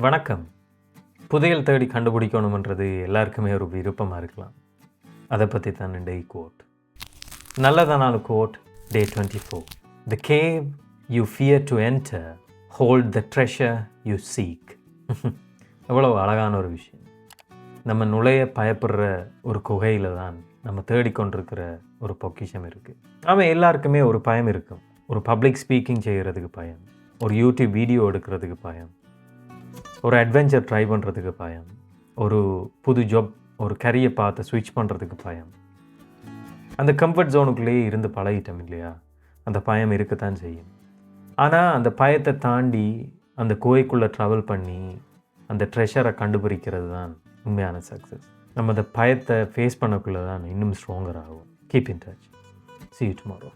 வணக்கம். புதையல் தேடி கண்டுபிடிக்கணுமன்றது எல்லாருக்குமே ஒரு விருப்பமாக இருக்கலாம். அதை பற்றி தான் இன்றைய கோட். நல்லதான quote. Day 24. The cave you fear to enter, hold the treasure you seek. எவ்வளோ அழகான ஒரு விஷயம். நம்ம நுழைய பயப்படுற ஒரு குகையில் தான் நம்ம தேடிக்கொண்டிருக்கிற ஒரு பொக்கிஷம் இருக்குது. ஆமாம், எல்லாருக்குமே ஒரு பயம் இருக்கும். ஒரு பப்ளிக் ஸ்பீக்கிங் செய்கிறதுக்கு பயம், ஒரு யூடியூப் வீடியோ எடுக்கிறதுக்கு பயம், ஒரு அட்வென்ச்சர் ட்ரை பண்ணுறதுக்கு பயம், ஒரு புது ஜாப், ஒரு கரியை பார்த்து ஸ்விட்ச் பண்ணுறதுக்கு பயம். அந்த கம்ஃபர்ட் ஜோனுக்குள்ளேயே இருந்து பழகிட்டோம் இல்லையா? அந்த பயம் இருக்கத்தான் செய்யும். ஆனால் அந்த பயத்தை தாண்டி அந்த குகைக்குள்ளே ட்ராவல் பண்ணி அந்த ட்ரெஷரை கண்டுபிடிக்கிறது தான் உண்மையான சக்ஸஸ். நம்ம அந்த பயத்தை ஃபேஸ் பண்ணக்குள்ளே தான் இன்னும் ஸ்ட்ராங்கர் ஆகும். Keep in touch. See you tomorrow.